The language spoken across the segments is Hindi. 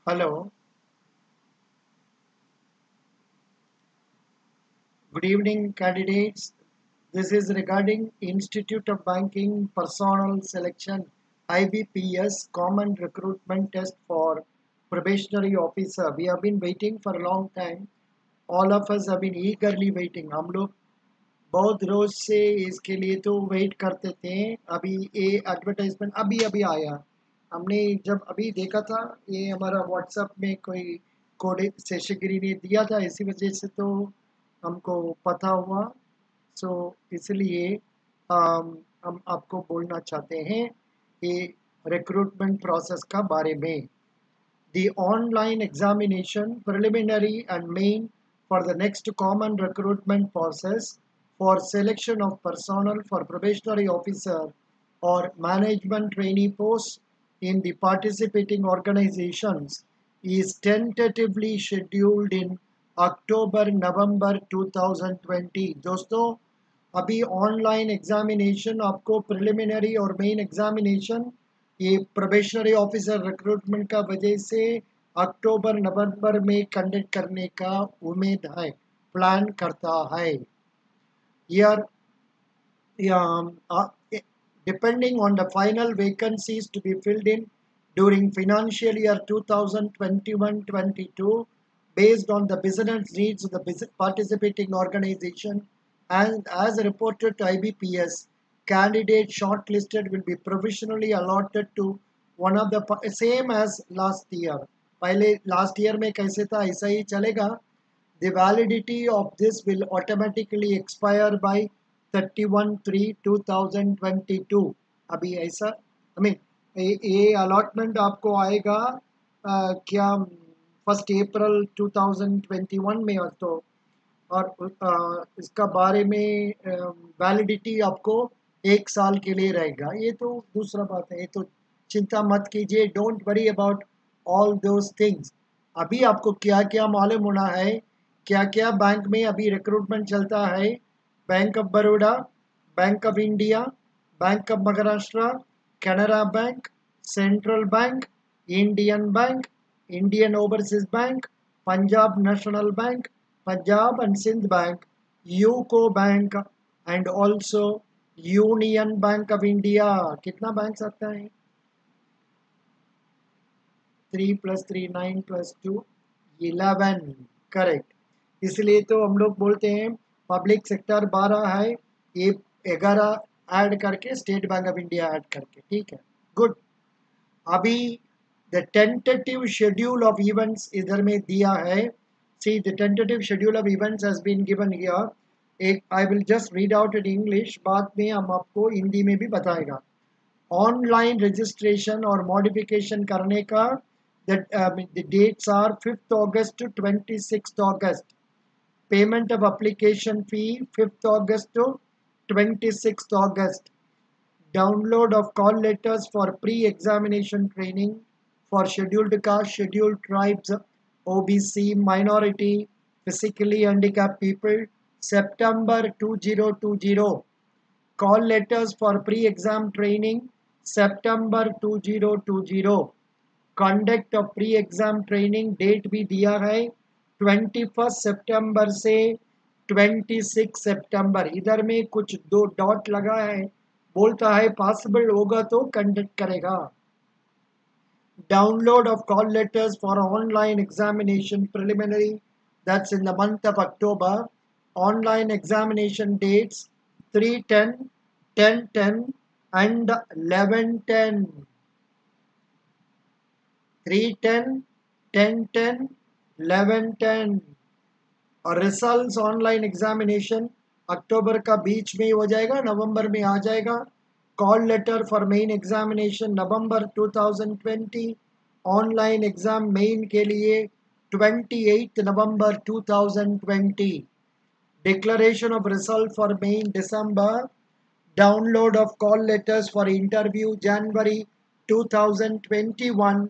Hello, good evening, candidates. This is regarding Institute of Banking Personnel Selection IBPS Common Recruitment Test for Probationary Officer. We have been waiting for a long time. All of us have been eagerly waiting. हम लोग बहुत रोज से इसके लिए तो वेट करते थे। अभी ये एडवर्टाइजमेंट अभी अभी आया। हमने जब अभी देखा था ये हमारा व्हाट्सएप में कोई कोड शेषगिरी ने दिया था, इसी वजह से तो हमको पता हुआ। सो इसलिए हम आपको बोलना चाहते हैं कि रिक्रूटमेंट प्रोसेस का बारे में। The online examination, preliminary and main for the next common recruitment process for selection of personnel for probationary officer or management trainee posts in the participating organizations is tentatively scheduled in October-November 2020. दोस्तों, अभी ऑनलाइन एग्जामिनेशन आपको प्रिलिमिनरी और मेन एग्जामिनेशन ये प्रोबेशनरी ऑफिसर रिक्रूटमेंट का वजह से अक्टूबर नवंबर में कंडक्ट करने का उम्मीद है, प्लान करता है। यार depending on the final vacancies to be filled in during financial year 2021-22 based on the business needs of the participating organization, and as reported to IBPS, candidates shortlisted will be provisionally allotted to one of the same as last year. पहले last year में कैसे था ऐसा ही चलेगा। The validity of this will automatically expire by 31/3/2022। अभी ऐसा ये अलॉटमेंट आपको आएगा क्या 1 अप्रैल 2021 में तो, और इसका बारे में वैलिडिटी आपको 1 साल के लिए रहेगा। ये तो दूसरा बात है, ये तो चिंता मत कीजिए, don't worry about all those things. अभी आपको क्या क्या मालूम होना है, क्या क्या बैंक में अभी रिक्रूटमेंट चलता है। Bank of Baroda, bank of India, bank of Maharashtra, Canara bank, central bank, Indian bank, Indian overseas bank, Punjab national bank, Punjab and Sindh bank, UCO bank and also union bank of India. कितना बैंक आता है? 3 + 3 9 + 2 11, करेक्ट। इसलिए तो हम लोग बोलते हैं पब्लिक सेक्टर 12 है, ये 11 ऐड करके State Bank of India add करके, ठीक है, गुड। अभी the tentative schedule of events इधर में दिया है। See the tentative schedule of events has been given here. एक I will just read out in English, बाद में हम आपको हिंदी में भी बताएगा। ऑनलाइन रजिस्ट्रेशन और मॉडिफिकेशन करने का the dates are 5th August to 26th August. Payment of application fee 5th August to 26th August. Download of call letters for pre-examination training for scheduled castes, scheduled tribes, OBC, minority, physically handicapped people, September 2020. Call letters for pre-exam training, September 2020. Conduct of pre exam training date भी दिया है 21 सितंबर से 26 सितंबर। इधर में कुछ 2 डॉट लगा है, बोलता है पॉसिबल होगा तो कंडक्ट करेगा। Download of call letters for online examination preliminary, that's in the month of October. Online examination dates 3/10, 10/10 and 11/10। 3/10, 10/10, 11/10। और रिजल्ट्स ऑनलाइन एग्जामिनेशन अक्टूबर का बीच में ही हो जाएगा, नवंबर में आ जाएगा। Call letter for main examination November 2020। Online exam main के लिए 28 November 2020। Declaration of result for main December. Download of call letters for interview January 2021।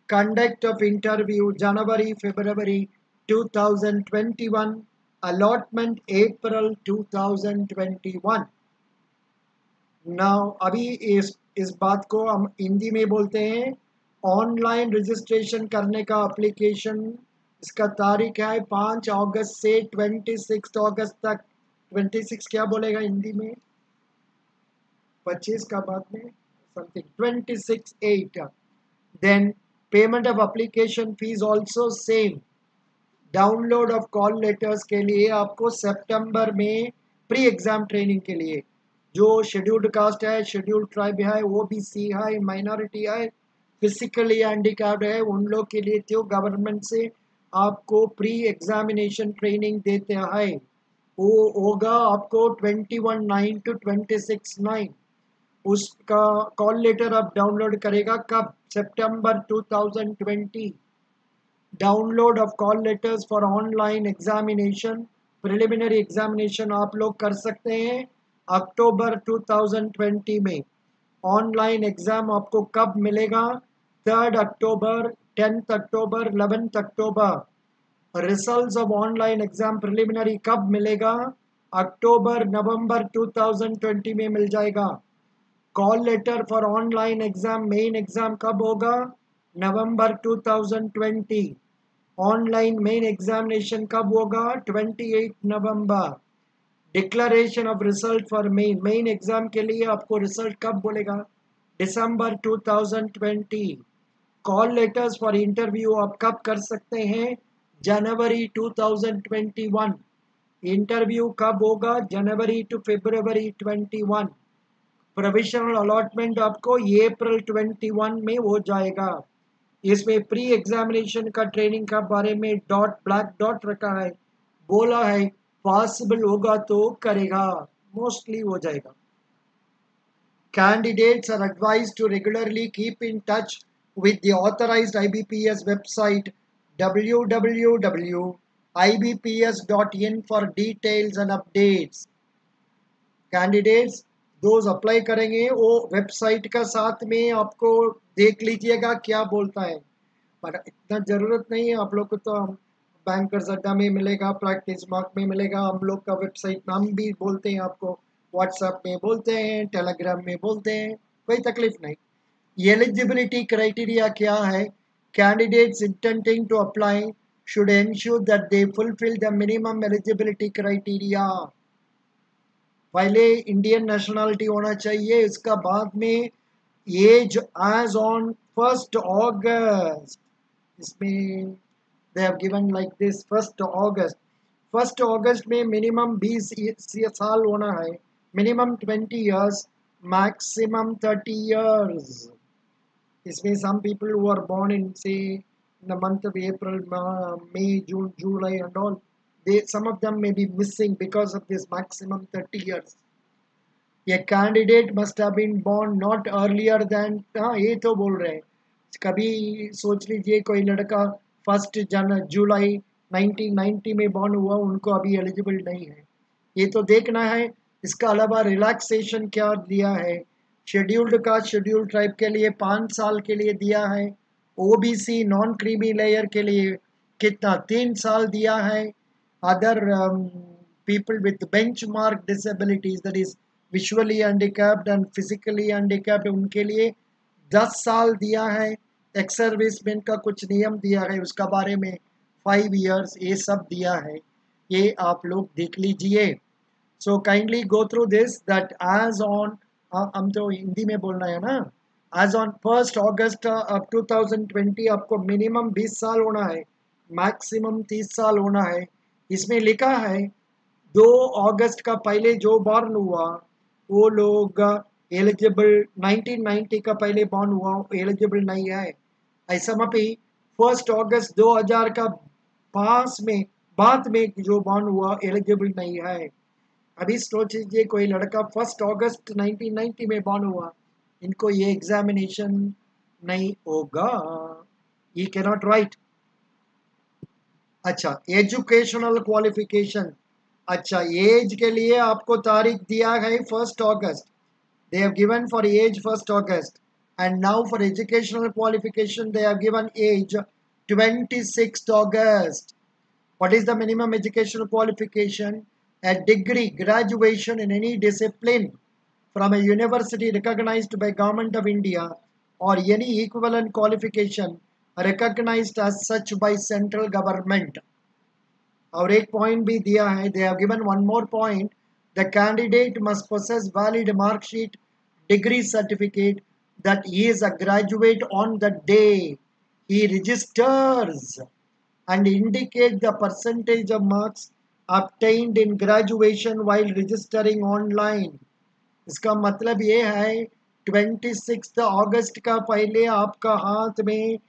Conduct of interview January February 2021, allotment April 2021। Now अभी इस बात को हम हिंदी में बोलते हैं ऑनलाइन रजिस्ट्रेशन करने का एप्लीकेशन, इसका तारीख है 5 अगस्त से 26 अगस्त तक। 26 क्या बोलेगा हिंदी में? 25 का बाद में something 26/8। Then payment of application fee also same. Download of call letters के लिए आपको सितंबर में प्री एग्जाम ट्रेनिंग के लिए जो शेड्यूल्ड कास्ट है, शेड्यूल्ड ट्राइब है, ओबीसी है, माइनॉरिटी है, फिजिकली हैंडीकैप्ड है, उन लोग के लिए तो गवर्नमेंट से आपको प्री एग्जामिनेशन ट्रेनिंग देते हैं। वो होगा आपको 21/9 to 26/9। उसका कॉल लेटर आप डाउनलोड करेगा कब? सितंबर 2020। Download of call letters for online examination, preliminary examination आप लोग कर सकते हैं अक्टूबर 2020 में। ऑनलाइन एग्जाम आपको कब मिलेगा? 3 अक्टूबर, 10 अक्टूबर, 11 अक्टूबर। Results of online exam preliminary कब मिलेगा? अक्टूबर नवंबर 2020 में मिल जाएगा। Call letter for online exam main exam कब होगा? नवंबर 2020। ऑनलाइन मेन एग्जामिनेशन कब होगा? 28 नवंबर। Declaration of result for main exam के लिए आपको रिजल्ट कब बोलेगा? दिसंबर 2020। कॉल लेटर्स फॉर इंटरव्यू आप कब कर सकते हैं? जनवरी 2021। इंटरव्यू कब होगा? जनवरी टू फरवरी 21। प्रोविजनल अलॉटमेंट आपको अप्रैल 21 में हो जाएगा। इसमें प्री एग्जामिनेशन का ट्रेनिंग का बारे में डॉट ब्लैक डॉट रखा है, बोला है पॉसिबल होगा तो करेगा, मोस्टली हो जाएगा। Candidates are advised to regularly keep in touch with the authorized IBPS website www.ibps.in for details and updates. Candidates those apply करेंगे वो वेबसाइट का साथ में आपको देख लीजिएगा क्या बोलता है, पर इतना ज़रूरत नहीं है आप लोग को। तो हम बैंकर्स अड्डा में मिलेगा, प्रैक्टिस मार्क में मिलेगा, हम लोग का वेबसाइट नाम भी बोलते हैं आपको, व्हाट्सएप में बोलते हैं, टेलीग्राम में बोलते हैं, कोई तकलीफ नहीं। एलिजिबिलिटी क्राइटेरिया क्या है? Candidates intending to apply should ensure that they fulfil the minimum eligibility criteria. पहले इंडियन नेशनलिटी होना चाहिए, इसका बाद में एज एज ऑन 1 अगस्त। इसमें they have given like this 1 अगस्त। 1 अगस्त में मिनिमम 20 साल होना है, मिनिमम 20 years, मैक्सिमम 30 years। इसमें some people who are born in say in the month of April, May, June, July and all, some of them may be missing because of this maximum 30 years। A candidate must have been born not earlier than, हाँ ये तो बोल रहे हैं, कभी सोच लीजिए कोई लड़का 1 जुलाई 1990 में बॉर्न हुआ, उनको अभी एलिजिबल नहीं है, ये तो देखना है। इसका अलावा रिलैक्सेशन क्या दिया है? शेड्यूल्ड कास्ट शेड्यूल्ड ट्राइब के लिए 5 साल के लिए दिया है। ओबीसी नॉन क्रीमी लेयर के लिए कितना? 3 साल दिया है। Other people with bench mark disabilities, that is visually handicapped and physically handicapped, उनके लिए 10 साल दिया है। एक्स सर्विसमैन का कुछ नियम दिया है उसका बारे में 5 years, ये सब दिया है, ये आप लोग देख लीजिए। So kindly go through this that as on, हम तो हिंदी में बोलना है ना, एज ऑन 1 अगस्त 2020 आपको मिनिमम 20 साल होना है, मैक्सिमम 30 साल होना है। इसमें लिखा है 2 अगस्त का पहले जो बॉर्न हुआ वो लोग एलिजिबल, 1990 का पहले बॉर्न हुआ एलिजिबल नहीं है। ऐसा मपी 1 अगस्त 2000 का पास में बाद में जो बॉर्न हुआ एलिजिबल नहीं है। अभी सोच लीजिए कोई लड़का 1 अगस्त 1990 में बॉर्न हुआ, इनको ये एग्जामिनेशन नहीं होगा, ये कैन नॉट राइट। अच्छा, एजुकेशनल क्वालिफिकेशन, अच्छा एज के लिए आपको तारीख दिया है 1 अगस्त, they have given for age 1 August, and now for educational qualification they have given age 26 August. What is the minimum educational qualification? A degree, graduation in any discipline from a university recognized by Government of India or any equivalent qualification recognized as such by central government. और एक पॉइंट भी दिया है, they have given one more point, the candidate must possess valid mark sheet, degree certificate that he is a graduate on the day he registers and indicate the percentage of marks obtained in graduation while registering online. इसका मतलब ये है 26 अगस्त का पहले आपका हाथ में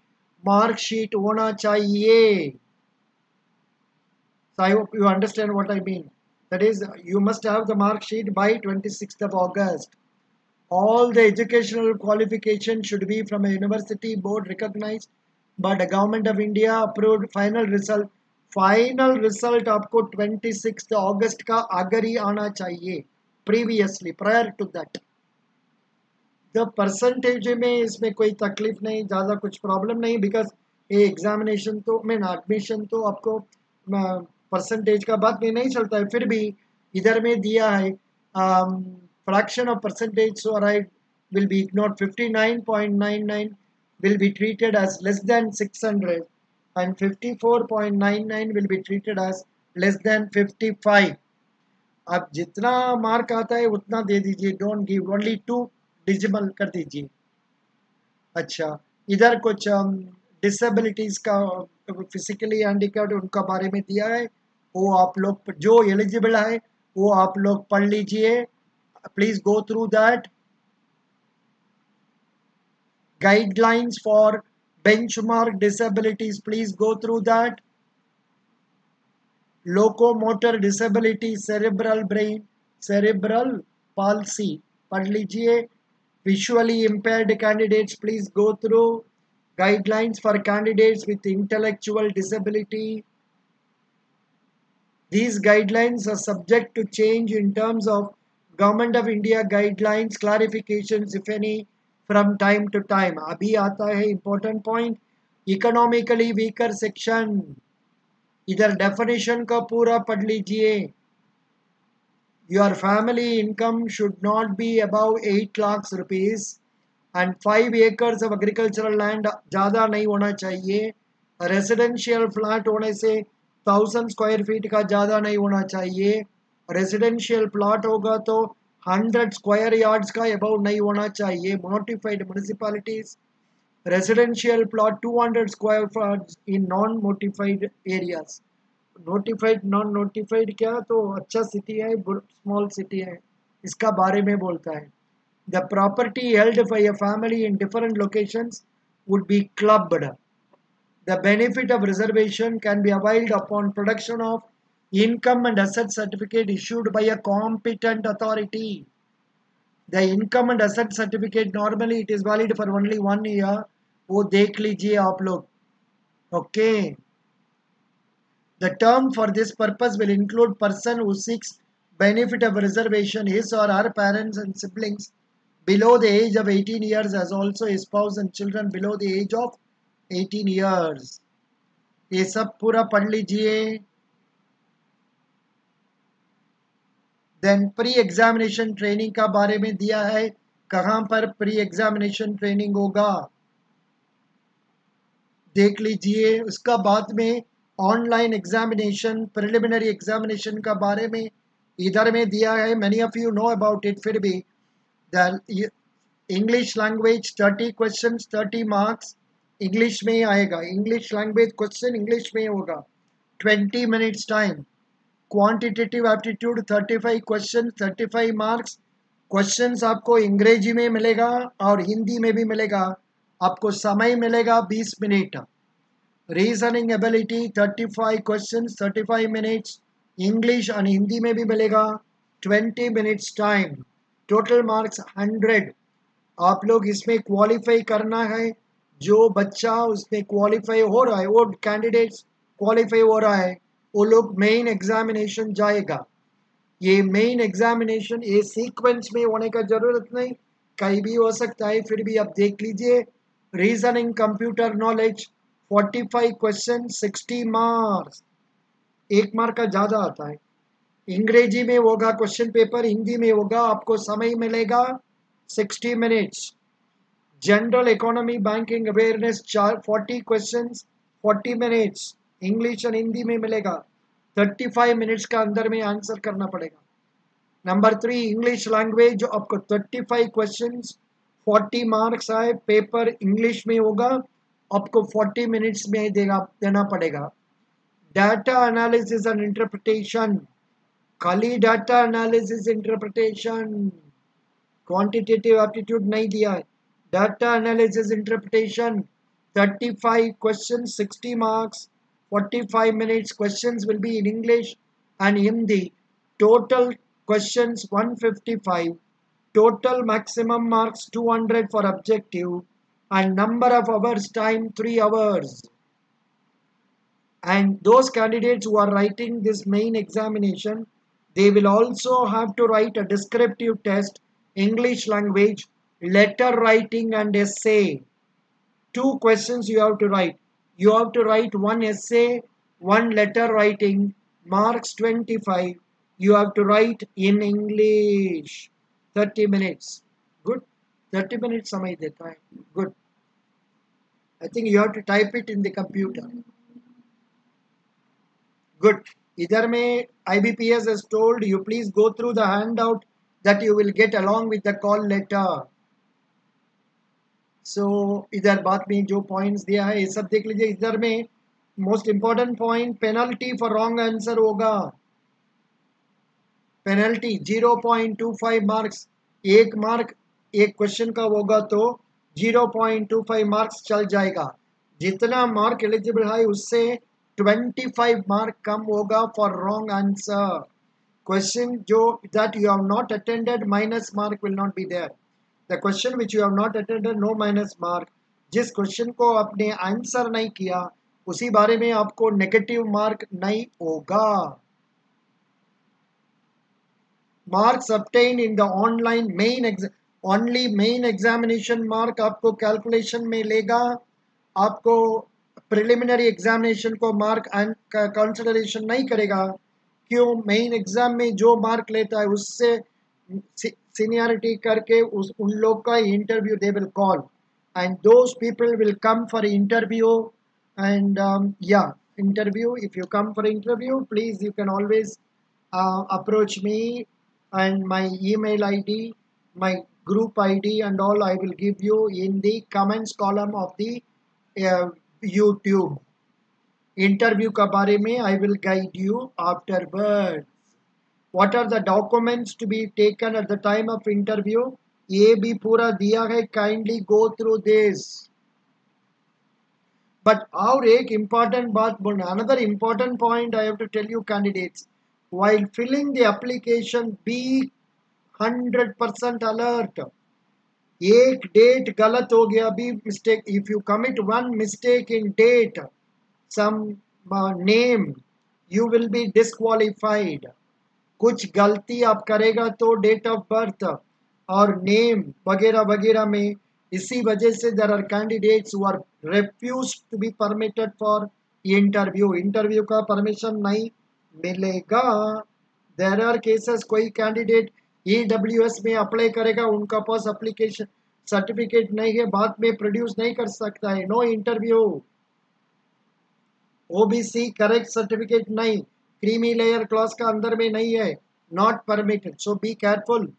मार्कशीट होना चाहिए. So I hope you understand what I mean. That is, you must have the mark sheet by 26th of August. All the educational qualification should be from a university board recognized by the government of India approved. Final result आपको 26th August का अगर ही आना चाहिए. Previously, prior to that. The percentage में इसमें कोई तकलीफ नहीं, ज़्यादा कुछ प्रॉब्लम नहीं, बिकॉज ये एग्जामिनेशन तो एडमिशन तो आपको परसेंटेज का बात में नहीं चलता है. फिर भी इधर में दिया है fraction of percentage so arrive will be ignored. 59.99 will be treated as less than 600 and 54.99 will be treated as less than 55. अब जितना मार्क आता है उतना दे दीजिए, डोंट गिव ओनली 2 डिजिमल कर दीजिए. अच्छा, इधर कुछ डिसेबिलिटीज का फिजिकली हैंडिकैप्ड उनका बारे में दिया है, वो आप लोग जो एलिजिबल है वो आप लोग पढ़ लीजिए. Please go through that. Guidelines for benchmark disabilities, please go through that. Locomotor disability, cerebral palsy, पढ़ लीजिए. Visually impaired candidates, please go through. Guidelines for candidates with intellectual disability. These guidelines are subject to change in terms of Government of India guidelines, clarifications if any, from time to time. अभी आता है important point, economically weaker section. इधर definition का पूरा पढ़ लीजिए. Your family income should not be above 8 lakhs rupees and 5 acres of agricultural land ज़्यादा नहीं होना चाहिए. Residential flat होने से 1000 square feet का ज़्यादा नहीं होना चाहिए. रेजिडेंशियल प्लॉट होगा तो 100 स्क्वायर यार्ड्स का अबाउट नहीं होना चाहिए. Notified municipalities residential plot 200 square feet in non notified areas. Notified non notified क्या, तो अच्छा सिटी है स्मॉल सिटी है, इसका बारे में बोलता है. The property held by a family in different locations would be clubbed. The benefit of reservation can be availed upon production of income and asset certificate issued by a competent authority. The income and asset certificate normally it is valid for only 1 year. वो देख लीजिए आप लोग. Okay. The term for this purpose will include person who seeks benefit of reservation, his or her parents and siblings below the age of 18 years as also his spouse and children below the age of 18 years. ये सब पूरा पढ़ लीजिए. देन प्री एग्जामिनेशन ट्रेनिंग का बारे में दिया है, कहाँ पर प्री एग्जामिनेशन ट्रेनिंग होगा देख लीजिए. उसका बाद में ऑनलाइन एग्जामिनेशन प्रिलिमिनरी एग्जामिनेशन का बारे में इधर में दिया है. Many of you know about it. फिर भी the English language 30 question 30 marks English में आएगा. इंग्लिश लैंग्वेज क्वेश्चन इंग्लिश में होगा. 20 minutes time. Quantitative aptitude 35 question 35 marks. Questions आपको अंग्रेजी में मिलेगा और हिंदी में भी मिलेगा. आपको समय मिलेगा 20 minute. Reasoning ability 35 question 35 minutes. English और हिंदी में भी मिलेगा 20 मिनट्स टाइम. Total marks 100. आप लोग इसमें क्वालिफाई करना है. जो बच्चा उसमें क्वालिफाई हो रहा है, वो कैंडिडेट्स क्वालिफाई हो रहा है, वो लोग मेन एग्जामिनेशन जाएगा. ये मेन एग्जामिनेशन ये सीक्वेंस में होने का जरूरत नहीं, कहीं भी हो सकता है. फिर भी आप देख लीजिए. Reasoning computer knowledge 45 question 60 marks. 1 mark का ज़्यादा आता है. अंग्रेजी में होगा क्वेश्चन पेपर, हिंदी में होगा. आपको समय मिलेगा 60 minutes. General economy banking awareness 40 questions 40 minutes English और हिंदी में मिलेगा 35 मिनट्स का अंदर में आंसर करना पड़ेगा। नंबर 3 इंग्लिश लैंग्वेज जो आपको 35 क्वेश्चंस 40 मार्क्स आए पेपर इंग्लिश में होगा आपको 40 मिनट्स में देना पड़ेगा। डाटा एनालिसिस एंड इंटरप्रिटेशन खाली data analysis interpretation quantitative aptitude नहीं दिया है। Data analysis interpretation 35 questions 60 marks 45 minutes questions will be in English and Hindi total questions 155 total maximum marks 200 for objective and number of hours time 3 hours and those candidates who are writing this main examination they will also have to write a descriptive test English language letter writing and essay. 2 questions you have to write. You have to write 1 essay, 1 letter writing, marks 25. You have to write in English. 30 minutes. Good. 30 minutes samay deta hai. Good. I think you have to type it in the computer. Good. Idhar mein IBPS has told you please go through the handout that you will get along with the call letter. सो इधर बात में जो पॉइंट्स दिया है ये सब देख लीजिए। इधर में most important point penalty for wrong answer होगा। पेनल्टी 0.25 मार्क्स एक मार्क एक क्वेश्चन का होगा तो 0.25 मार्क्स चल जाएगा। जितना मार्क एलिजिबल है उससे 25 मार्क कम होगा फॉर रॉन्ग आंसर। क्वेश्चन जो that you have not attended minus mark will not be there. The question which you have not attended no minus mark। जिस क्वेश्चन को आपने आंसर नहीं किया उसी बारे में आपको नेगेटिव मार्क नहीं होगा। Marks obtained in the online main only main examination mark आपको कैलकुलेशन में लेगा। आपको प्रिलिमिनरी एग्जामिनेशन को मार्क कंसिडरेशन नहीं करेगा। क्यों? मेन एग्जाम में जो मार्क लेता है उससे सीनियरिटी करके उन लोग का interview they will call and those people will come for interview and interview. If you come for interview please you can always approach me and my email id my group id and all I will give you in the comments column of the YouTube interview का बारे में I will guide you afterwards. What are the documents to be taken at the time of interview? ये भी पूरा दिया है, kindly go through this. But और एक important बात बोलना, another important point I have to tell you candidates, while filling the application be 100% alert. एक डेट गलत हो गया भी mistake, if you commit one mistake in date, some name, you will be disqualified. कुछ गलती आप करेगा तो डेट ऑफ बर्थ और नेम वगैरह वगैरह में, इसी वजह से there are candidates who are refused to be permitted for interview का परमिशन नहीं मिलेगा। देयर आर केसेस कोई कैंडिडेट ईडब्ल्यूएस में अप्लाई करेगा उनका पास एप्लीकेशन सर्टिफिकेट नहीं है, बाद में प्रोड्यूस नहीं कर सकता है, no interview. OBC correct certificate नहीं, क्रीमी लेयर क्लॉज का अंदर में नहीं है, not permitted, so be careful.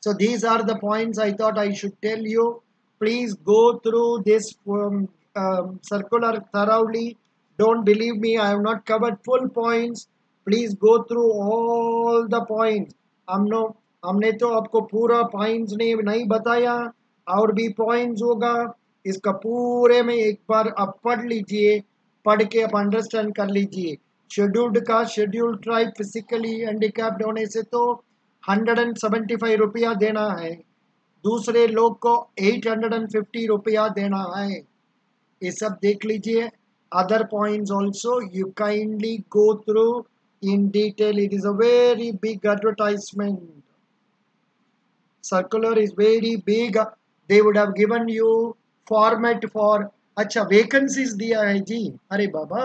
So these are the points I thought I should tell you. Please go through this circular thoroughly. Don't believe me, I have not covered full points. Please go through all the points. हमने तो आपको पूरा points नहीं बताया, और भी points होगा। इसका पूरे में एक बार आप पढ़ लीजिए, पढ़ के आप अंडरस्टैंड कर लीजिए। शेड्यूल्ड का शेड्यूल्ड ट्राइब फिजिकली हैंडीकैप्ड होने से तो 175 रुपया देना है, दूसरे लोग को 850 रुपया देना है। ये सब देख लीजिए। Other points also you kindly go through in detail. It is a very big advertisement, circular is very big. They would have given you format for, अच्छा वैकेंसीज दिया है जी, अरे बाबा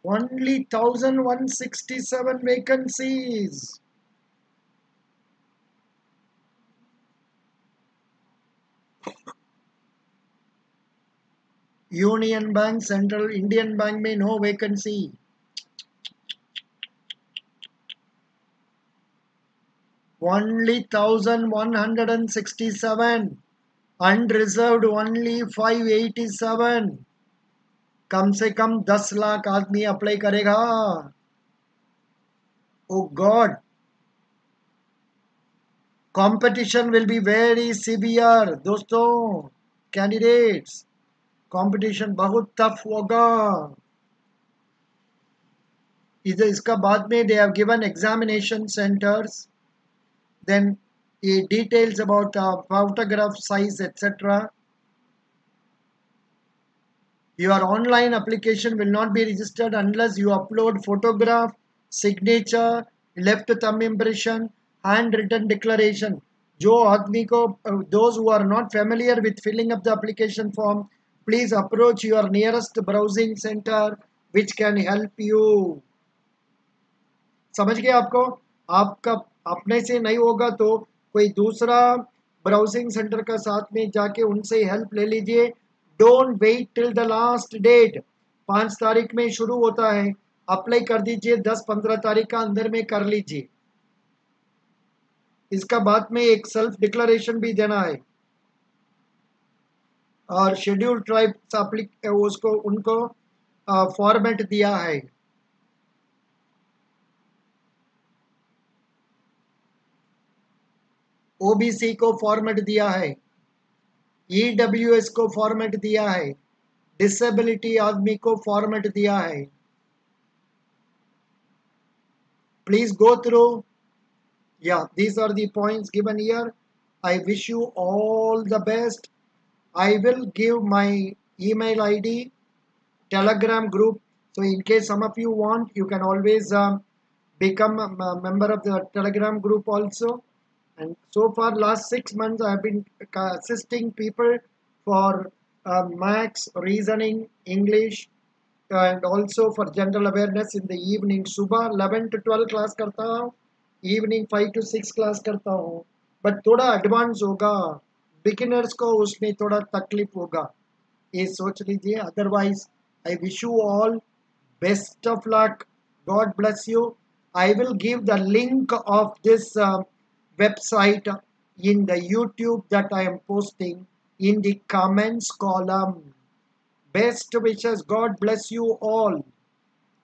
only 1167 vacancies. Union bank, central Indian bank में no vacancy. Only 1167. Unreserved only 587. कम से कम 10 लाख आदमी अप्लाई करेगा. Oh God, competition will be very severe दोस्तों. कैंडिडेट्स, कंपटीशन बहुत टफ होगा. इसका बाद में they have given examination centres, then details about photograph size etc. Your online application will not be registered unless you upload photograph, signature, left thumb impression, handwritten declaration. जो आदमी को, those who are not familiar with filling up the application form, please approach your nearest browsing center which can help you. समझ गए आपको? आपका अपने से नहीं होगा तो कोई दूसरा ब्राउजिंग सेंटर का साथ में जाके उनसे हेल्प ले लीजिए. Don't wait till the last date. 5 तारीख में शुरू होता है, अप्लाई कर दीजिए, 10-15 तारीख का अंदर में कर लीजिए. इसका बाद में एक सेल्फ डिक्लेरेशन भी देना है और शेड्यूल ट्राइब उसको उनको फॉर्मेट दिया है. ओबीसी को फॉर्मेट दिया है, ईडब्ल्यूएस को फॉर्मेट दिया है, डिसेबिलिटी आदमी को फॉर्मेट दिया है. Please go through. Yeah, these are the points given here. I wish you all the best. I will give my email ID, Telegram group. So in case some of you want, you can always become a member of the Telegram group also. And so far last 6 months I have been assisting people for maths, reasoning, English, and also for general awareness in the evening. सुबह 11 to 12 क्लास करता हूँ, इवनिंग 5 to 6 क्लास करता हूँ. बट थोड़ा एडवांस होगा, बिगिनर्स को उसमें थोड़ा तकलीफ होगा, ये सोच लीजिए. Otherwise I wish you all best of luck. God bless you. I will give the link of this website in the YouTube that I am posting in the comments column. Best wishes. God bless you all.